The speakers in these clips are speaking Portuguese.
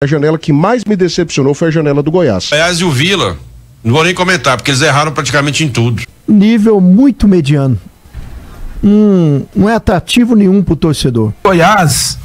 A janela que mais me decepcionou foi a janela do Goiás. Goiás e o Vila, não vou nem comentar, porque eles erraram praticamente em tudo. Nível muito mediano. Não é atrativo nenhum pro torcedor. Goiás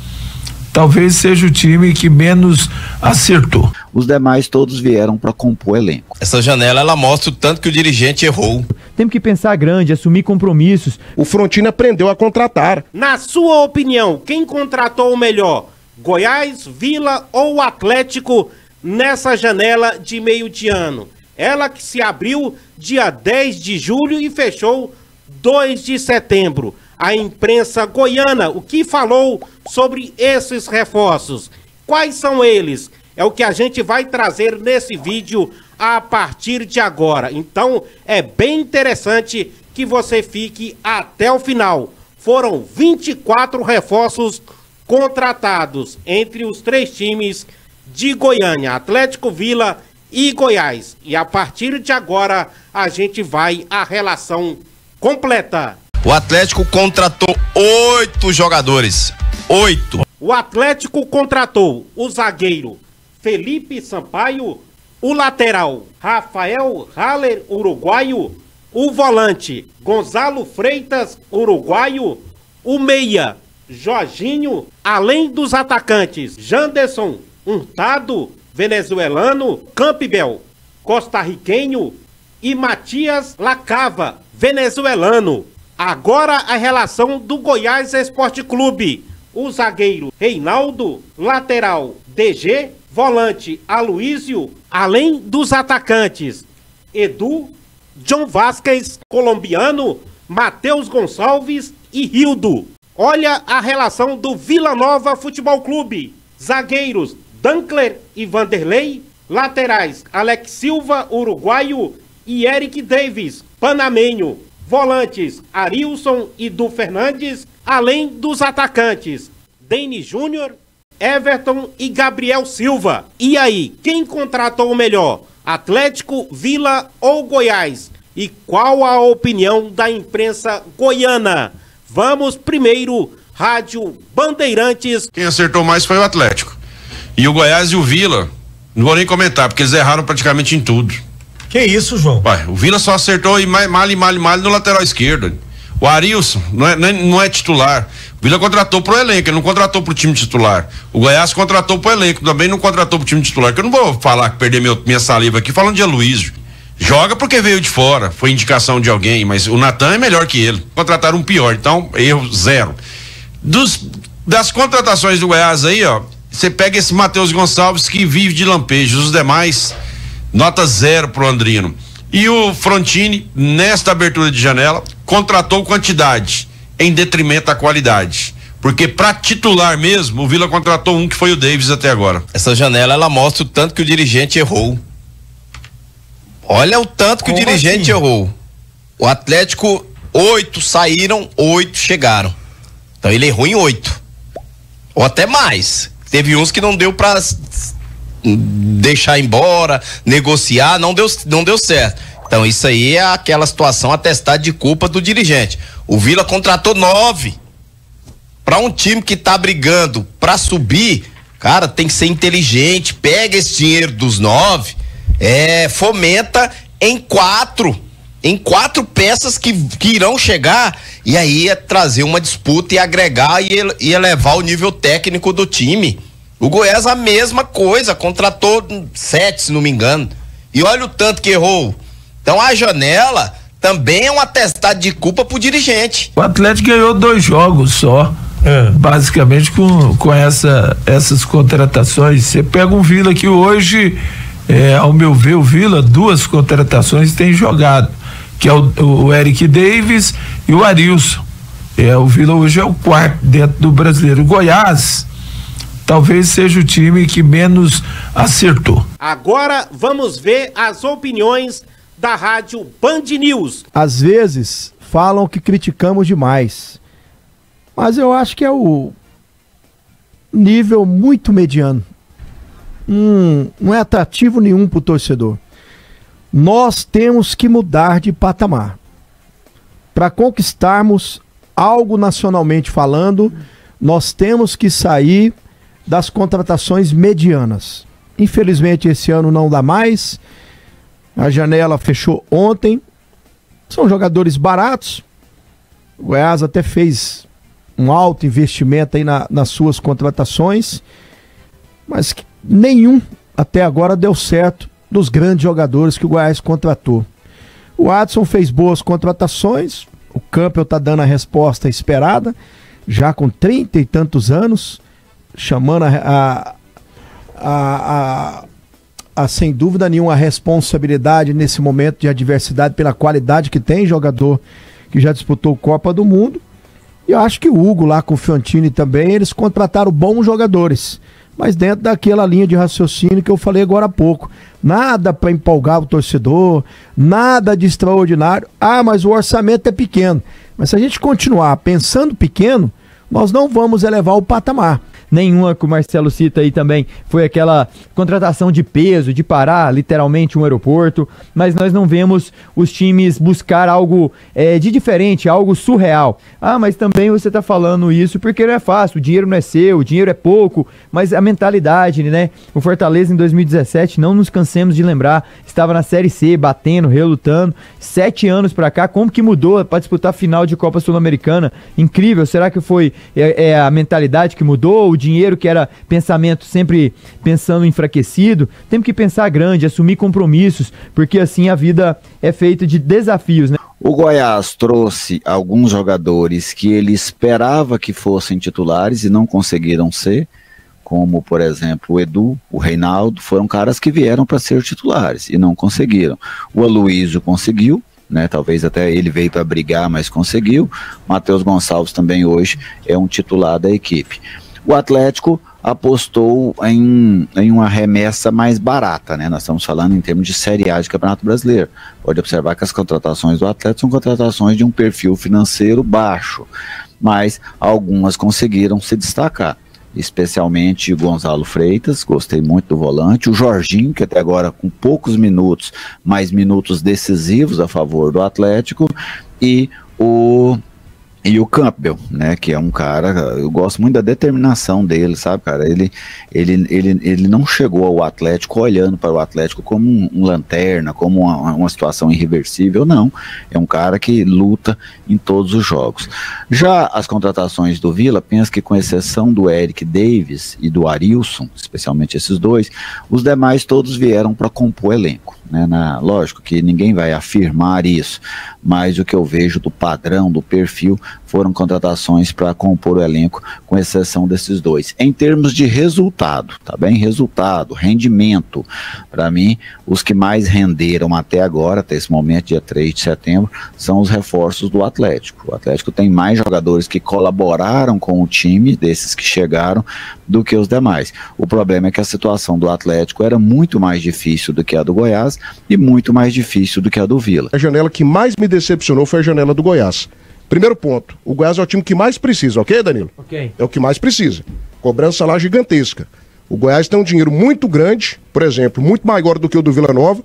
talvez seja o time que menos acertou. Os demais todos vieram para compor elenco. Essa janela, ela mostra o tanto que o dirigente errou. Temos que pensar grande, assumir compromissos. O Frontino aprendeu a contratar. Na sua opinião, quem contratou o melhor? Goiás, Vila ou Atlético nessa janela de meio de ano? Ela que se abriu dia 10 de julho e fechou 2 de setembro. A imprensa goiana, o que falou sobre esses reforços? Quais são eles? É o que a gente vai trazer nesse vídeo a partir de agora. Então, é bem interessante que você fique até o final. Foram 24 reforços contratados entre os 3 times de Goiânia, Atlético, Vila e Goiás. E a partir de agora, a gente vai à relação completa. O Atlético contratou 8 jogadores. 8. O Atlético contratou o zagueiro Felipe Sampaio, o lateral Rafael Haller, uruguaio, o volante Gonzalo Freitas, uruguaio, o meia Jorginho, além dos atacantes Janderson Hurtado, venezuelano, Campbell, costarriquenho e Matias Lacava, venezuelano. Agora a relação do Goiás Esporte Clube. O zagueiro Reinaldo, lateral DG, volante Aloísio, além dos atacantes Edu, John Vasquez, colombiano, Matheus Gonçalves e Rildo. Olha a relação do Vila Nova Futebol Clube. Zagueiros Dankler e Vanderlei, laterais Alex Silva, uruguaio, e Eric Davis, panamenho. Volantes Arilson e Du Fernandes, além dos atacantes Denis Júnior, Everton e Gabriel Silva. E aí, quem contratou o melhor? Atlético, Vila ou Goiás? E qual a opinião da imprensa goiana? Vamos primeiro, Rádio Bandeirantes. Quem acertou mais foi o Atlético. E o Goiás e o Vila, não vou nem comentar, porque eles erraram praticamente em tudo. Que isso, João? Ué, o Vila só acertou e mal no lateral esquerdo. O Arilson não é titular. O Vila contratou pro elenco, ele não contratou pro time titular. O Goiás contratou pro elenco, também não contratou pro time titular. Que eu não vou falar que perder minha saliva aqui falando de Aloísio. Joga porque veio de fora, foi indicação de alguém, mas o Natan é melhor que ele. Contrataram um pior, então erro zero. Das contratações do Goiás aí, ó, você pega esse Matheus Gonçalves que vive de lampejos, os demais, nota 0 pro Andrino. E o Frontini, nesta abertura de janela, contratou quantidade em detrimento da qualidade. Porque pra titular mesmo, o Vila contratou um que foi o Davis até agora. Essa janela, ela mostra o tanto que o dirigente errou. Olha o tanto que o dirigente errou. O Atlético, 8 saíram, 8 chegaram. Então ele errou em 8. Ou até mais. Teve uns que não deu pra deixar embora, negociar, não deu certo. Então isso aí é aquela situação atestada de culpa do dirigente. O Vila contratou 9. Para um time que tá brigando pra subir, cara, tem que ser inteligente, pega esse dinheiro dos 9, fomenta em 4 peças que irão chegar, e aí é trazer uma disputa e agregar e elevar o nível técnico do time. O Goiás a mesma coisa, contratou 7, se não me engano, e olha o tanto que errou. Então a janela também é um atestado de culpa pro dirigente. O Atlético ganhou 2 jogos só, basicamente com essas contratações. Você pega um Vila que hoje, ao meu ver, o Vila, 2 contratações tem jogado, que é o Eric Davis e o Arilson. O Vila hoje é o 4º dentro do Brasileiro. O Goiás talvez seja o time que menos acertou. Agora vamos ver as opiniões da Rádio Band News. Às vezes falam que criticamos demais, mas eu acho que é o nível muito mediano. Não é atrativo nenhum pro torcedor. Nós temos que mudar de patamar. Para conquistarmos algo nacionalmente falando, nós temos que sair das contratações medianas. Infelizmente esse ano não dá mais. A janela fechou ontem. São jogadores baratos. O Goiás até fez um alto investimento aí nas suas contratações, mas que nenhum até agora deu certo dos grandes jogadores que o Goiás contratou. O Adson fez boas contratações, o Campbell está dando a resposta esperada, já com 30 e tantos anos, chamando sem dúvida nenhuma a responsabilidade nesse momento de adversidade pela qualidade que tem, jogador que já disputou Copa do Mundo. E eu acho que o Hugo lá com o Fiontini também, eles contrataram bons jogadores, mas dentro daquela linha de raciocínio que eu falei agora há pouco. Nada para empolgar o torcedor, nada de extraordinário. Ah, mas o orçamento é pequeno. Mas se a gente continuar pensando pequeno, nós não vamos elevar o patamar. Nenhuma que o Marcelo cita aí também foi aquela contratação de peso, de parar literalmente um aeroporto, mas nós não vemos os times buscar algo de diferente, algo surreal. Ah, mas também você está falando isso porque não é fácil, o dinheiro não é seu, o dinheiro é pouco, mas a mentalidade, né? O Fortaleza em 2017, não nos cansemos de lembrar, estava na Série C, batendo, relutando, 7 anos para cá, como que mudou para disputar a final de Copa Sul-Americana? Incrível, será que foi a mentalidade que mudou, o dinheiro que era pensamento sempre pensando enfraquecido? Temos que pensar grande, assumir compromissos, porque assim a vida é feita de desafios, né? O Goiás trouxe alguns jogadores que ele esperava que fossem titulares e não conseguiram ser, como por exemplo o Edu, o Reinaldo, foram caras que vieram para ser titulares e não conseguiram. O Aloysio conseguiu, né, talvez até ele veio para brigar, mas conseguiu. Matheus Gonçalves também hoje é um titular da equipe. O Atlético apostou em uma remessa mais barata, né? Nós estamos falando em termos de Série A de Campeonato Brasileiro. Pode observar que as contratações do Atlético são contratações de um perfil financeiro baixo, mas algumas conseguiram se destacar, especialmente o Gonzalo Freitas, gostei muito do volante, o Jorginho, que até agora com poucos minutos, mas minutos decisivos a favor do Atlético, e o Campbell, né, que é um cara, eu gosto muito da determinação dele, sabe, cara, ele não chegou ao Atlético olhando para o Atlético como um lanterna, como uma situação irreversível, não, é um cara que luta em todos os jogos. Já as contratações do Vila, penso que com exceção do Eric Davis e do Arilson, especialmente esses dois, os demais todos vieram para compor elenco, né, lógico que ninguém vai afirmar isso, mas o que eu vejo do padrão, do perfil, foram contratações para compor o elenco, com exceção desses dois. Em termos de resultado, tá bem? Resultado, rendimento, para mim, os que mais renderam até agora, até esse momento, dia 3 de setembro, são os reforços do Atlético. O Atlético tem mais jogadores que colaboraram com o time, desses que chegaram, do que os demais. O problema é que a situação do Atlético era muito mais difícil do que a do Goiás e muito mais difícil do que a do Vila. A janela que mais me decepcionou foi a janela do Goiás. Primeiro ponto, o Goiás é o time que mais precisa, ok, Danilo? Ok. É o que mais precisa. Cobrança lá gigantesca. O Goiás tem um dinheiro muito grande, por exemplo, muito maior do que o do Vila Nova.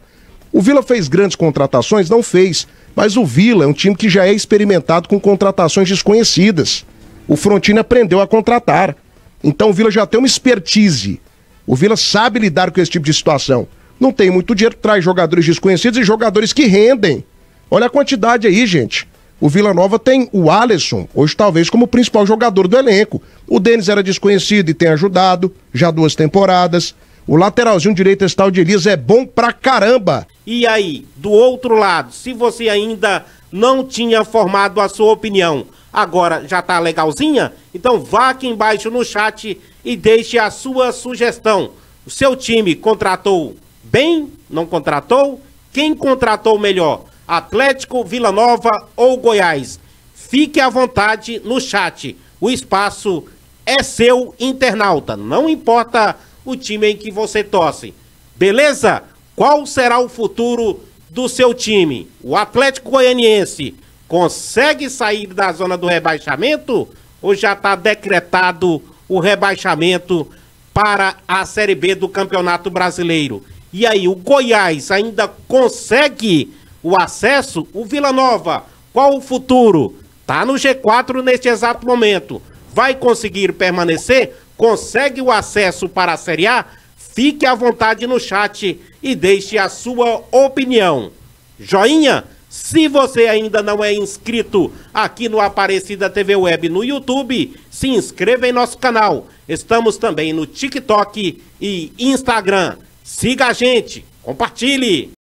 O Vila fez grandes contratações? Não fez. Mas o Vila é um time que já é experimentado com contratações desconhecidas. O Frontini aprendeu a contratar. Então o Vila já tem uma expertise. O Vila sabe lidar com esse tipo de situação. Não tem muito dinheiro, traz jogadores desconhecidos e jogadores que rendem. Olha a quantidade aí, gente. O Vila Nova tem o Alisson, hoje talvez como o principal jogador do elenco. O Denis era desconhecido e tem ajudado, já 2 temporadas. O lateralzinho direito, esse tal de Elias, é bom pra caramba. E aí, do outro lado, se você ainda não tinha formado a sua opinião, agora já tá legalzinha? Então vá aqui embaixo no chat e deixe a sua sugestão. O seu time contratou bem? Não contratou? Quem contratou melhor? Atlético, Vila Nova ou Goiás? Fique à vontade no chat. O espaço é seu, internauta. Não importa o time em que você torce. Beleza? Qual será o futuro do seu time? O Atlético Goianiense consegue sair da zona do rebaixamento? Ou já está decretado o rebaixamento para a Série B do Campeonato Brasileiro? E aí, o Goiás ainda consegue o acesso? O Vila Nova, qual o futuro? Tá no G4 neste exato momento. Vai conseguir permanecer? consegue o acesso para a Série A? Fique à vontade no chat e deixe a sua opinião. Joinha, se você ainda não é inscrito aqui no Aparecida TV Web no YouTube, se inscreva em nosso canal. Estamos também no TikTok e Instagram. Siga a gente, compartilhe.